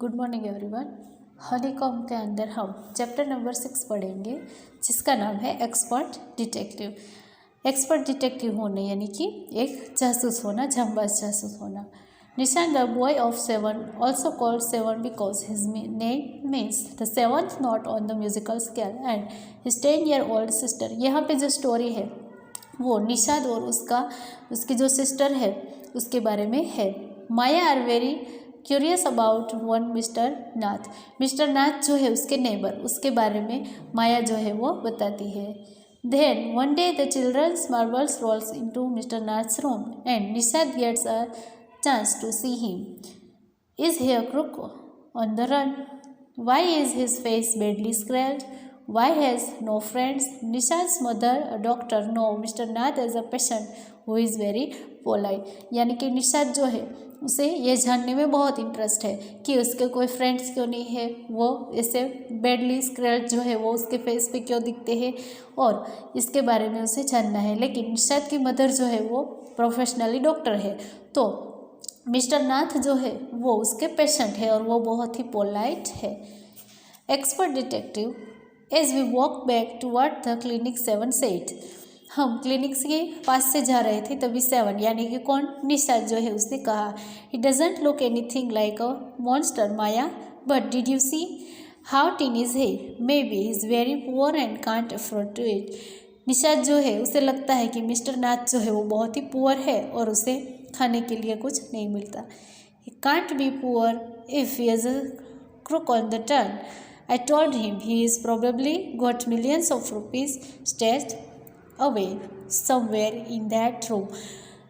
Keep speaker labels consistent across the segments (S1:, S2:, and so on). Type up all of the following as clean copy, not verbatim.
S1: Good morning everyone. Honeycomb के अंदर हम चैप्टर नंबर 6 पढ़ेंगे जिसका नाम है एक्सपर्ट डिटेक्टिव। एक्सपर्ट डिटेक्टिव होने यानी कि एक जासूस होना, झांबाज जासूस होना। निशान the boy of 7 also called 7 because his name means the 7th note on the musical scale and his 10-year-old sister. यहाँ पे जो स्टोरी है वो निशाद और उसकी जो सिस्टर है उसके बारे में है। Maya are very curious about one mister Nath. Mister Nath जो है उसके नेबर, उसके बारे में माया जो है वो बताती है। Then one day the children's marbles rolls into Mr. Nath's room and Nishad gets a chance to see him. Is he a crook on the run? Why is his face badly scratched? Why has no friends? Nishad's mother, a doctor, know Mr. Nath as a patient who is very polite. यानी कि निशाद जो है उसे ये जानने में बहुत interest है कि उसके कोई फ्रेंड्स क्यों नहीं है, वो ऐसे बैडली स्क्रैच जो है वो उसके फेस पे क्यों दिखते हैं, और इसके बारे में उसे जानना है। लेकिन निशाद की मदर जो है वो प्रोफेशनली डॉक्टर है, तो मिस्टर नाथ जो है वो उसके पेशेंट है और वो बहुत ही पोलाइट है। Expert detective as we walk back toward the clinic 7 said. हम क्लिनिक के पास से जा रहे थे तभी 7 यानी कि कौन, निशाद जो है उसने कहा, he doesn't look anything like a monster Maya, but did you see how thin is he, maybe he is very poor and can't afford to it. Nishad जो है उसे लगता है कि मिस्टर नाथ जो है वो बहुत ही पुअर है और उसे खाने के लिए कुछ नहीं मिलता। He can't be poor if he is a crook on the turn. I told him he is probably got millions of rupees stashed away somewhere in that room.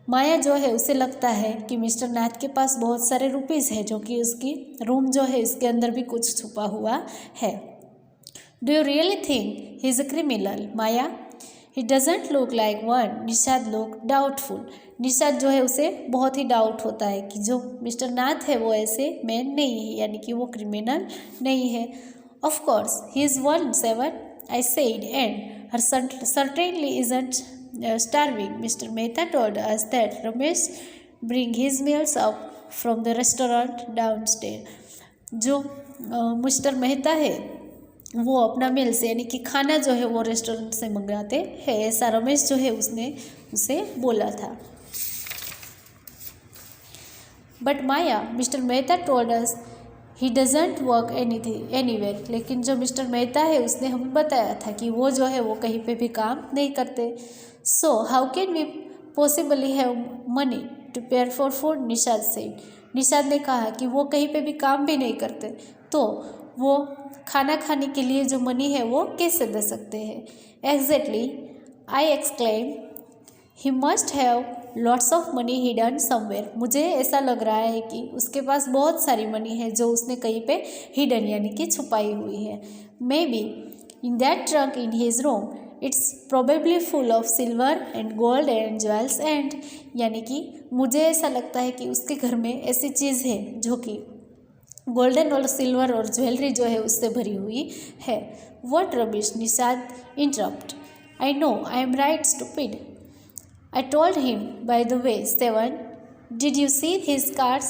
S1: माया जो है उसे लगता है कि मिस्टर नाथ के पास बहुत सारे रुपीज़ है जो कि उसकी रूम जो है इसके अंदर भी कुछ छुपा हुआ है। Do you really think he is a criminal Maya? He doesn't look like one. Nishad look doubtful. Nishad जो है उसे बहुत ही डाउट होता है कि जो मिस्टर नाथ है वो ऐसे मैन नहीं है, यानी कि वो क्रिमिनल नहीं है। Of course he is 1-7 I said and her certainly isn't starving. Mr. Mehta told us that Ramesh bring his meals up from the restaurant downstairs. जो मिस्टर मेहता है वो अपना मील्स यानी कि खाना जो है वो रेस्टोरेंट से मंगाते हैं, ऐसा रमेश जो है उसने उसे बोला था। But Maya mister Mehta told us he doesn't work anywhere. लेकिन जो मिस्टर मेहता है उसने हमें बताया था कि वो जो है वो कहीं पे भी काम नहीं करते। So how can we possibly have money to pay for food, Nishad said. Nishad ने कहा कि वो कहीं पे भी काम भी नहीं करते, तो वो खाना खाने के लिए जो मनी है वो कैसे दे सकते हैं। Exactly I exclaim he must have lots of money hidden somewhere. मुझे ऐसा लग रहा है कि उसके पास बहुत सारी मनी है जो उसने कहीं पे हिडन यानी कि छुपाई हुई है। May be in that trunk in his room it's probably full of silver and gold and jewels and, यानी कि मुझे ऐसा लगता है कि उसके घर में ऐसी चीज़ है जो कि गोल्डन और सिल्वर और ज्वेलरी जो है उससे भरी हुई है। What rubbish, Nishad interrupt. I know I am right stupid. I told him, by the way, 7, did you see his cards?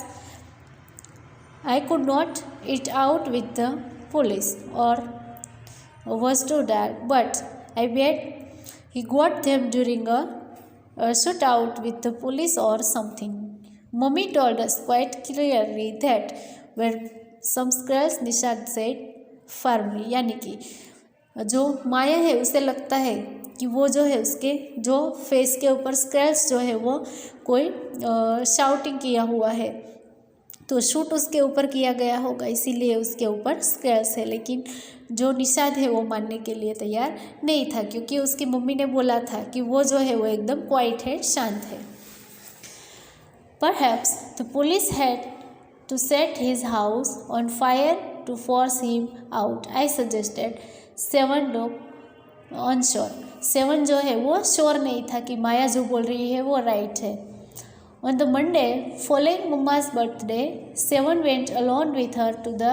S1: I could not it out with the police or was too dark, but I bet he got them during a shootout with the police or something. Mummy told us quite clearly that were some scratches, Nishad said firmly. यानी कि जो माया है उसे लगता है कि वो जो है उसके जो फेस के ऊपर स्क्रैच जो है वो कोई शाउटिंग किया हुआ है, तो शूट उसके ऊपर किया गया होगा इसीलिए उसके ऊपर स्क्रैच है। लेकिन जो निशाद है वो मानने के लिए तैयार नहीं था क्योंकि उसकी मम्मी ने बोला था कि वो जो है वो एकदम क्वाइट है, शांत है। Perhaps the police had to set his house on fire to force him out, I suggested. 7 लोग ऑन श्योर। 7 जो है वो श्योर नहीं था कि माया जो बोल रही है वो राइट है। On the Monday following mamma's birthday 7 went alone with her to the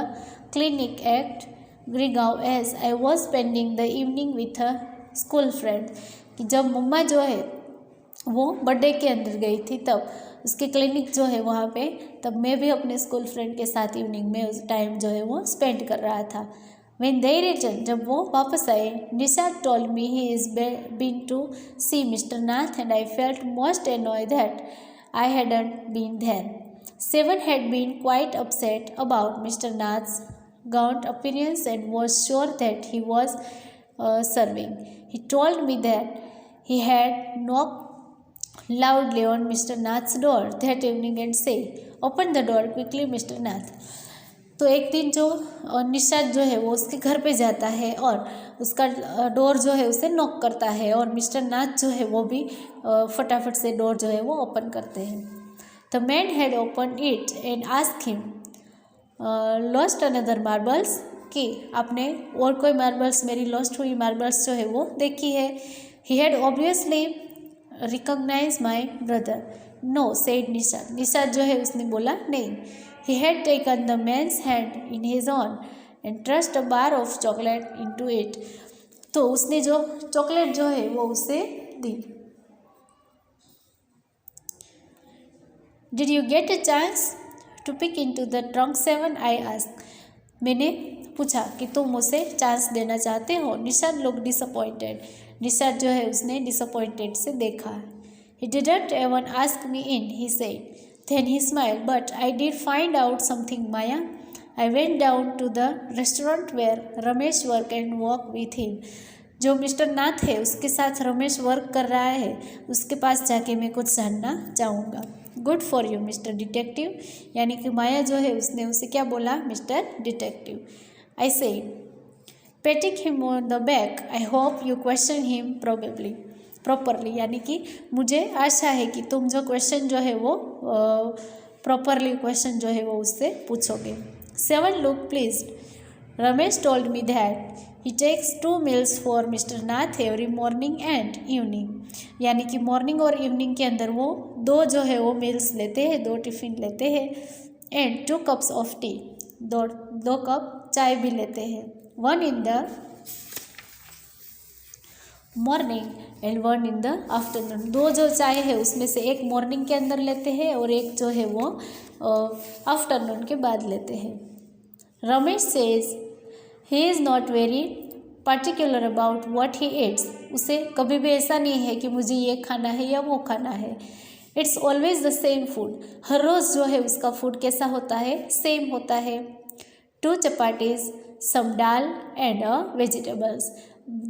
S1: clinic at ग्रीगांव as I was spending the evening with a school friend. कि जब मम्मा जो है वो बर्थडे के अंदर गई थी तब उसकी क्लिनिक जो है वहाँ पे, तब मैं भी अपने स्कूल फ्रेंड के साथ इवनिंग में उस टाइम जो है वो स्पेंड कर रहा था। When they returned, जब वो वापस आए, Nishad told me he is been to see Mr. Nath and I felt most annoyed that I hadn't been there. Seven had been quite upset about Mr. Nath's gaunt appearance and was sure that he was serving. He told me that he had knocked loudly on Mr. Nath's door that evening and said, "Open the door quickly, Mr. Nath." तो एक दिन जो निशाद जो है वो उसके घर पे जाता है और उसका डोर जो है उसे नॉक करता है और मिस्टर नाथ जो है वो भी फटाफट से डोर जो है वो ओपन करते हैं। The man had open it and asked him, lost another marbles, कि आपने और कोई मार्बल्स, मेरी लॉस्ट हुई मार्बल्स जो है वो देखी है। He had obviously recognise my brother. No said Nishad. Nishad जो है उसने बोला नहीं। He had taken the man's hand in his own and thrust a bar of chocolate into it. तो उसने जो चॉकलेट जो है वो उसे दी। Did you get a chance to peek into the trunk 7? I asked. मैंने पूछा कि तुम उसे चांस देना चाहते हो। Nishad looked disappointed. निशाद जो है उसने disappointed से देखा। He didn't even ask me in, he said. Then he smiled. But I did find out something, Maya. I went down to the restaurant where Ramesh work and walk with him. जो mister नाथ है उसके साथ Ramesh work कर रहा है, उसके पास जाके मैं कुछ जानना चाहूँगा। Good for you mister detective, यानी कि माया जो है उसने उसे क्या बोला, mister detective. I said, painting him on the back, I hope you question him properly, यानी कि मुझे आशा है कि तुम जो क्वेश्चन जो है वो प्रॉपरली क्वेश्चन जो है वो उससे पूछोगे। 7 looked pleased. Ramesh told me that he takes 2 meals for Mr. Nath every morning and evening, यानी कि मॉर्निंग और इवनिंग के अंदर वो 2 जो है वो मील्स लेते हैं, 2 टिफ़िन लेते हैं, and 2 cups of T, 2 cup चाय भी लेते हैं। 1 in the morning and 1 in the afternoon. 2 जो चाय है उसमें से एक मॉर्निंग के अंदर लेते हैं और एक जो है वो आफ्टरनून के बाद लेते हैं। Ramesh says he is not very particular about what he eats. उसे कभी भी ऐसा नहीं है कि मुझे ये खाना है या वो खाना है। It's always the same food. हर रोज़ जो है उसका फूड कैसा होता है, सेम होता है। 2 चपाटीज, सम दाल एंड वेजिटेबल्स।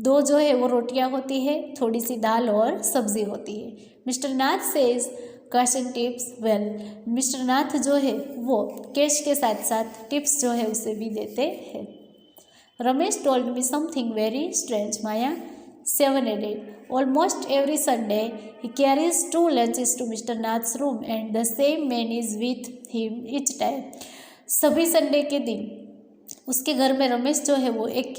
S1: 2 जो है वो रोटियां होती है, थोड़ी सी दाल और सब्जी होती है। Mister Nath says question tips well. Mister Nath जो है वो कैश के साथ साथ टिप्स जो है उसे भी देते हैं। Ramesh told me something very strange, Maya. 7 added, almost every Sunday he carries 2 lunches to Mr. Nath's room and the same man is with him each time. सभी संडे के दिन उसके घर में रमेश जो है वो एक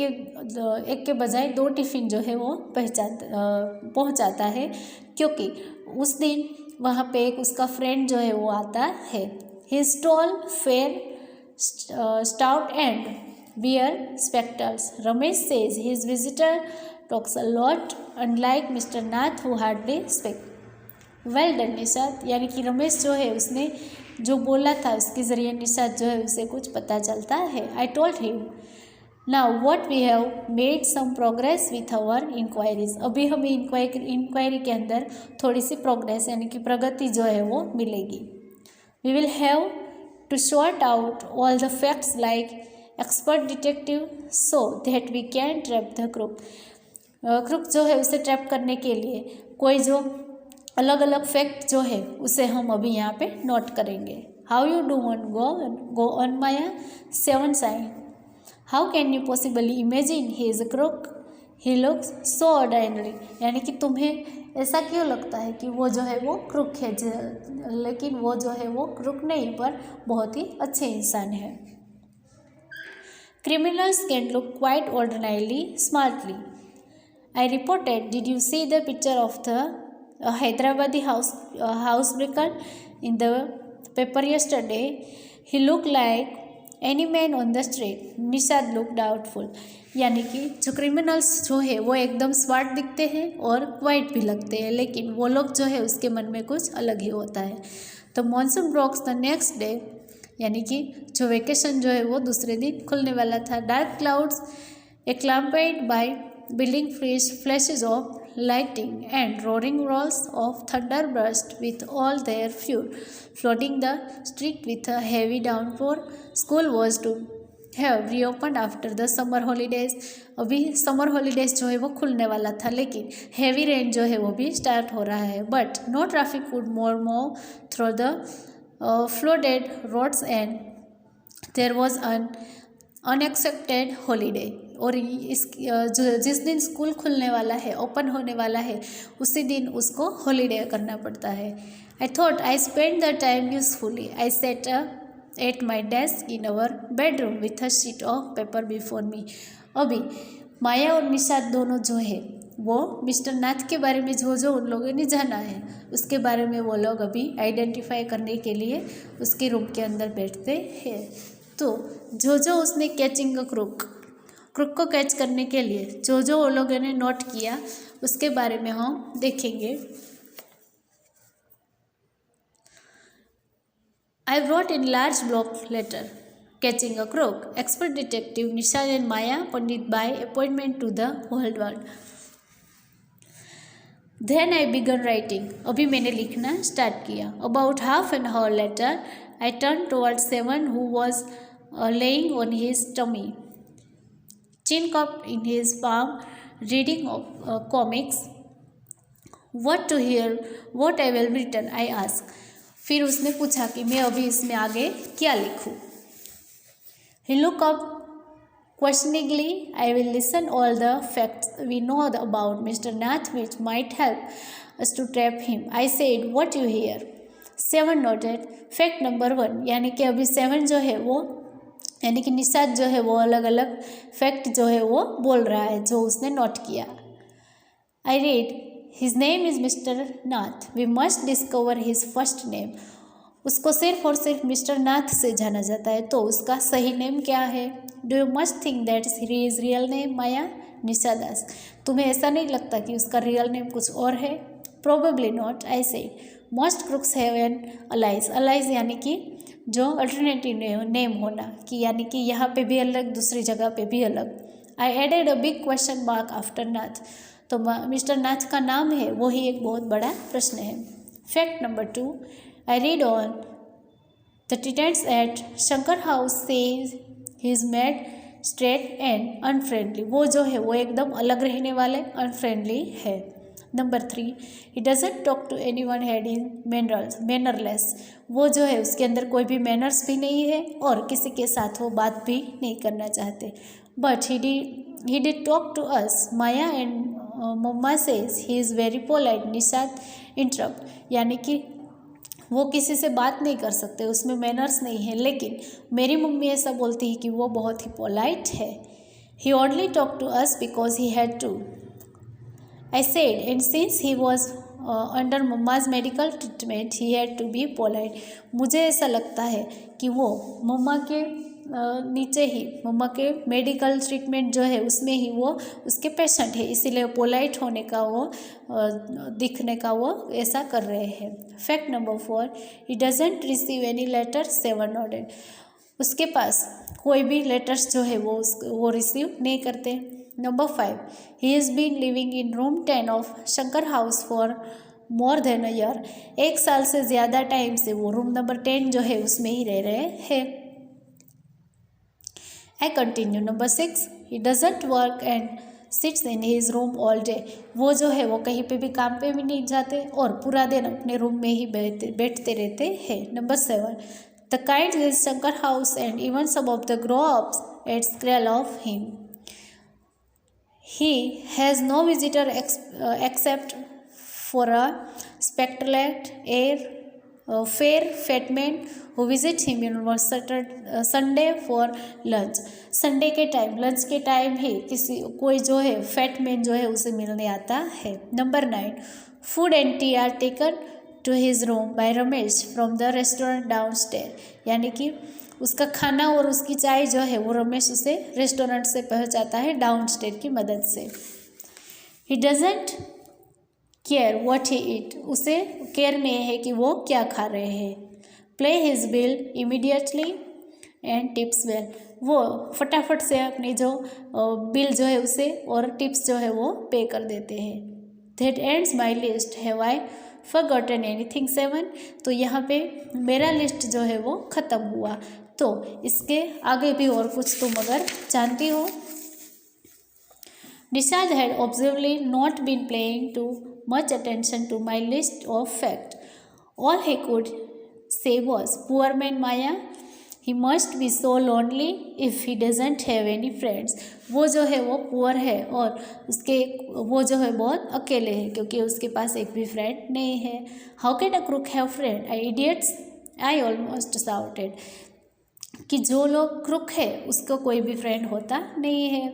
S1: के बजाय 2 टिफ़िन जो है वो पहुंचाता है, क्योंकि उस दिन वहाँ पे एक उसका फ्रेंड जो है वो आता है। He is tall, fair, stout and wear spectacles. Ramesh says his visitor talks a lot unlike mister Nath who hardly speak. Well done Nishad, यानी कि रमेश जो है उसने जो बोला था उसके ज़रिए निशाद जो है उसे कुछ पता चलता है। I told him now what we have made some progress with our enquiries. अभी हमें इंक्वायरी के अंदर थोड़ी सी प्रोग्रेस यानी कि प्रगति जो है वो मिलेगी। We will have to sort out all the facts like expert detective so that we can trap the crook. Crook जो है उसे ट्रैप करने के लिए कोई जो अलग अलग फैक्ट जो है उसे हम अभी यहाँ पे नोट करेंगे। How you do one go on Maya. 7 sign. How can you possibly imagine he is a crook, he looks so ordinary. यानी कि तुम्हें ऐसा क्यों लगता है कि वो जो है वो क्रुक है, लेकिन वो जो है वो क्रुक नहीं पर बहुत ही अच्छे इंसान है। Criminals can look quite ordinarily smartly. I reported, did you see the picture of the Hyderabadi housebreaker in the paper yesterday? He looked like any man on the street. Nishad looked doubtful, यानी कि जो criminals जो है वो एकदम smart दिखते हैं और क्वाइट भी लगते हैं, लेकिन वो लोग जो है उसके मन में कुछ अलग ही होता है। The monsoon ब्रोक्स the next day, यानी कि जो वेकेशन जो है वो दूसरे दिन खुलने वाला था। Dark clouds accompanied by building flashes of lightning and roaring rolls of thunder burst with all their fury, flooding the street with a heavy downpour. School was to have reopened after the summer holidays. अभी summer holidays जो है वो खुलने वाला था, लेकिन heavy rain जो है वो भी स्टार्ट हो रहा है. But no traffic would more move through the flooded roads and there was an unexpected holiday. और जिस दिन स्कूल खुलने वाला है, ओपन होने वाला है, उसी दिन उसको हॉलीडे करना पड़ता है. I thought I spend the time usefully. I sat at my desk in our bedroom with a sheet of paper before me. अभी माया और निशाद दोनों जो है वो मिस्टर नाथ के बारे में जो उन लोगों ने जाना है उसके बारे में वो लोग अभी आइडेंटिफाई करने के लिए उसके रूम के अंदर बैठते हैं. तो जो उसने कैचिंग अ क्रुक को कैच करने के लिए जो वो लोगों ने नोट किया उसके बारे में हम देखेंगे. आई wrote in large block letter, catching a crook, expert detective Nishad and Maya Pandit by appointment to the whole world. Then I began writing. अभी मैंने लिखना स्टार्ट किया. About half an hour later, I turned towards Seven, who was laying on his tummy, chin cupped in his palm, reading comics. What to hear? What I will written? I asked. फिर उसने पूछा कि मैं अभी इसमें आगे क्या लिखूं. He looked up questioningly. I will listen all the facts we know about Mr. Nath which might help us to trap him. I said, what you hear? Seven noted. Fact number 1, यानी कि अभी 7 जो है वो यानी कि निशाद जो है वो अलग अलग फैक्ट जो है वो बोल रहा है जो उसने नोट किया. I read, his name is Mister Nath. We must discover his first name. उसको सिर्फ और सिर्फ मिस्टर नाथ से जाना जाता है, तो उसका सही नेम क्या है? Do you must think that his real name? Maya. Nishad asked. तुम्हें ऐसा नहीं लगता कि उसका रियल नेम कुछ और है? Probably not. I said, most crooks have an aliases. Aliases यानी कि जो अल्टरनेटिव नेम होना, कि यानी कि यहाँ पे भी अलग, दूसरी जगह पे भी अलग. I added a big question mark after Nath. तो मिस्टर नाथ का नाम है वो ही एक बहुत बड़ा प्रश्न है. Fact number 2, I read on the tenants at Shankar house says he is made straight and unfriendly. वो जो है वो एकदम अलग रहने वाले, अनफ्रेंडली है. Number 3, he doesn't talk to anyone had in mannerless. वो जो है उसके अंदर कोई भी मैनर्स भी नहीं है और किसी के साथ वो बात भी नहीं करना चाहते. But he did talk to us. Maya and mamma says he is very polite. Nishad interrupt, यानी कि वो किसी से बात नहीं कर सकते, उसमें मैनर्स नहीं है, लेकिन मेरी मम्मी ऐसा बोलती है कि वो बहुत ही पोलाइट है. He only talk to us because he had to. I said, and since he was under mamma's medical treatment, he had to be polite. मुझे ऐसा लगता है कि वो मम्मा के नीचे ही, मम्मा के मेडिकल ट्रीटमेंट जो है उसमें ही वो उसके पेशेंट है, इसीलिए पोलाइट होने का वो दिखने का वो ऐसा कर रहे हैं. Fact number 4, he doesn't receive any letter. 7 nodded. उसके पास कोई भी लेटर्स जो है वो रिसीव नहीं करते. Number 5, he has been living in room 10 of Shankar house for more than a year. 1 साल से ज़्यादा टाइम से वो रूम नंबर 10 जो है उसमें ही रह रहे हैं. I continue. Number 6, he doesn't work and sits in his room all day. वो जो है वो कहीं पे भी काम पे भी नहीं जाते और पूरा दिन अपने रूम में ही बैठते रहते हैं. Number 7, the kind is Shankar house and even some of the grown-ups at scared of him. He has no visitor except for a spectacled fair fat man who visit him on Sunday for lunch. Sunday के time, lunch के time ही कोई जो है fat man जो है उसे मिलने आता है. Number 9, food and tea are taken to his room by Ramesh from the restaurant down stair. यानी कि उसका खाना और उसकी चाय जो है वो रमेश उसे रेस्टोरेंट से पहुंचाता है डाउन स्टेयर की मदद से. He doesn't care what he eat. उसे केयर नहीं है कि वो क्या खा रहे हैं. Play his bill immediately and tips well. वो फटाफट से अपनी जो बिल जो है उसे और टिप्स जो है वो पे कर देते हैं। That ends my list, have I forgotten anything 7। तो यहाँ पे मेरा लिस्ट जो है वो ख़त्म हुआ। तो इसके आगे भी और कुछ तुम अगर जानती हो। Nishad had obviously not been paying too much attention to my list of facts. All he could say was, "Poor man Maya, he must be so lonely if he doesn't have any friends." वो जो है वो poor है और उसके वो जो है बहुत अकेले है क्योंकि उसके पास एक भी फ्रेंड नहीं है। How can a crook have friend? I idiots! I almost shouted. कि जो लोग क्रुक है उसको कोई भी फ्रेंड होता नहीं है।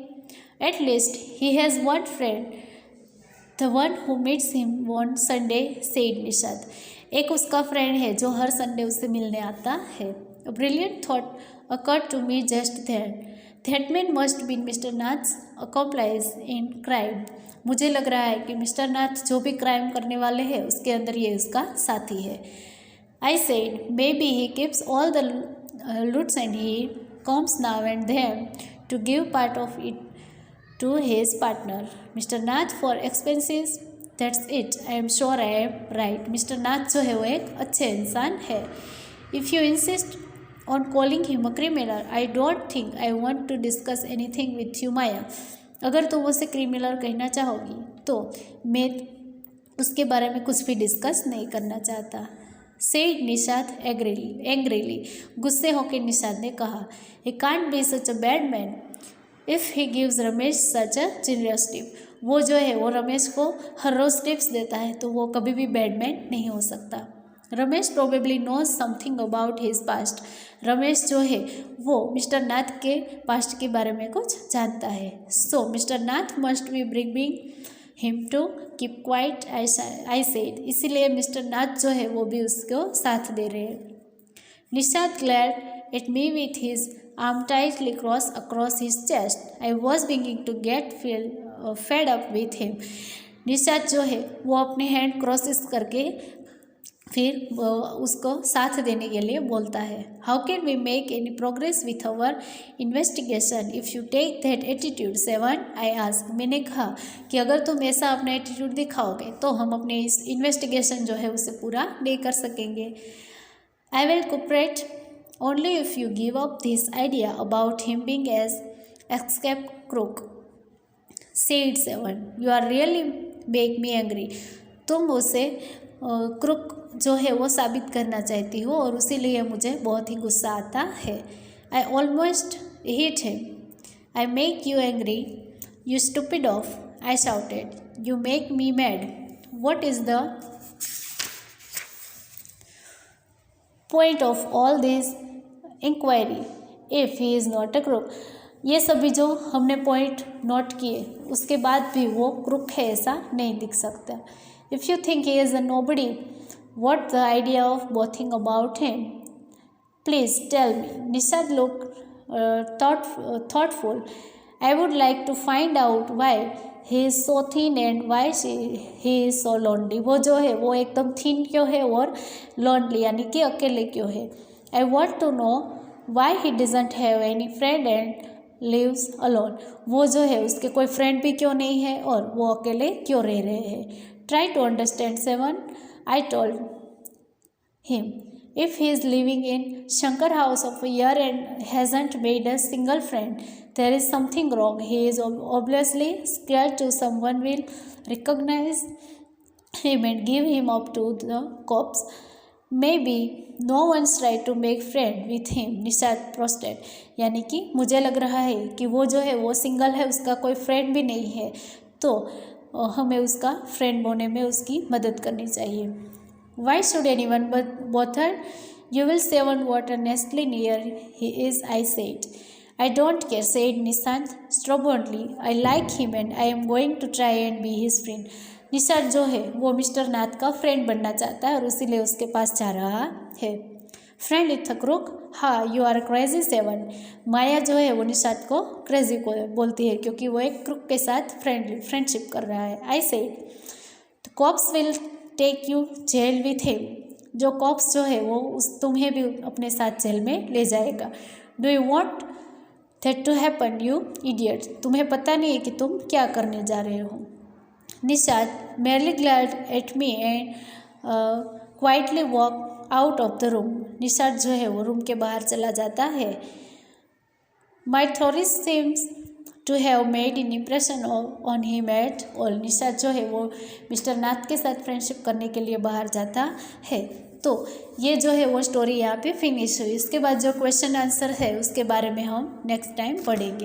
S1: At least he has one friend, the one who meets him on Sunday, said Nishad. एक उसका फ्रेंड है जो हर संडे उससे मिलने आता है। A brilliant thought occurred to me just then. That man must be Mr. Nath's accomplice in crime. मुझे लग रहा है कि मिस्टर नाथ जो भी क्राइम करने वाले हैं उसके अंदर ये उसका साथी है। I said, maybe he keeps all the loots and he comes now and then to give part of it to his partner, Mr. Nath, for expenses. That's it. I am sure I am right. Mr. Nath जो है वो एक अच्छे इंसान है। If you insist on calling him a criminal, I don't think I want to discuss anything with you, Maya. अगर तुम उसे क्रिमिनल कहना चाहोगी तो मैं उसके बारे में कुछ भी डिस्कस नहीं करना चाहता। Said Nishad angrily. गुस्से होकर निशाद ने कहा, He can't be such a bad man. If he gives Ramesh such a generous tip. वो जो है वो रमेश को हर रोज़ टिप्स देता है तो वो कभी भी बैड मैन नहीं हो सकता। Ramesh probably knows something about his past. Ramesh जो है वो मिस्टर नाथ के पास्ट के बारे में कुछ जानता है. So mister Nath must be bringing him to keep quiet I said. इसीलिए मिस्टर नाथ जो है वो भी उसको साथ दे रहे हैं. Nishad glared at me with his arm tightly crossed across his chest. I was beginning to get fed up with him. Nishad जो है वो अपने हैंड क्रॉसेस करके फिर उसको साथ देने के लिए बोलता है. How can we make any progress with our investigation if you take that attitude seven, I ask. मैंने कहा कि अगर तुम ऐसा अपना एटीट्यूड दिखाओगे तो हम अपने इस इन्वेस्टिगेशन जो है उसे पूरा नहीं कर सकेंगे. I will cooperate only if you give up this idea about him being as escape crook, said Seven. You are really make me angry. तुम उसे क्रुक जो है वो साबित करना चाहती हो और उसीलिए मुझे बहुत ही गुस्सा आता है. I almost hate him. I make you angry, you stupid oaf, I shouted. You make me mad. What is the point of all this inquiry if he is not a crook? ये सभी जो हमने point note किए उसके बाद भी वो crook है ऐसा नहीं दिख सकता. If you think he is a nobody, what the idea of bothering about him? Please tell me. Nishad looked thoughtful. I would like to find out why he is so thin and why he is so lonely. वो जो है वो एकदम thin क्यों है और lonely यानी कि अकेले क्यों है. I want to know why he doesn't have any friend and lives alone. वो जो है उसके कोई फ्रेंड भी क्यों नहीं है और वो अकेले क्यों रह रहे हैं. Try to understand, Seven, I told him. If he is living in Shankar house of a year and hasn't made a single friend, there is something wrong. He is obviously scared to someone will recognize him and give him up to the cops. Maybe no one's tried to make friend with him. Nishad prostrate. यानी कि मुझे लग रहा है कि वो जो है वो सिंगल है, उसका कोई फ्रेंड भी नहीं है, तो हमें उसका फ्रेंड होने में उसकी मदद करनी चाहिए. Why should anyone bother? You will say one what honestly near he is, I said. I don't care, said Nishad stubbornly. I like him and I am going to try and be his friend. Nishad जो है वो mister नाथ का friend बनना चाहता है और इसीलिए उसके पास जा रहा है. Friend with a crook? हाँ, you are crazy seven. Maya जो है वो निशाद को क्रेजी को बोलती है क्योंकि वो एक क्रुक के साथ फ्रेंडशिप कर रहा है. I said the cops will take you jail with him. जो कॉप्स जो है वो तुम्हें भी अपने साथ जेल में ले जाएगा। Do you want that to happen you idiot, तुम्हें पता नहीं है कि तुम क्या करने जा रहे हो। Nishad merely glared at me and quietly walked out of the room, Nishad जो है वो रूम के बाहर चला जाता है। My theory seems to have made an impression on him at all, Nishad जो है वो मिस्टर नाथ के साथ फ्रेंडशिप करने के लिए बाहर जाता है। तो ये जो है वो स्टोरी यहाँ पे फिनिश हुई। इसके बाद जो क्वेश्चन आंसर है उसके बारे में हम नेक्स्ट टाइम पढ़ेंगे।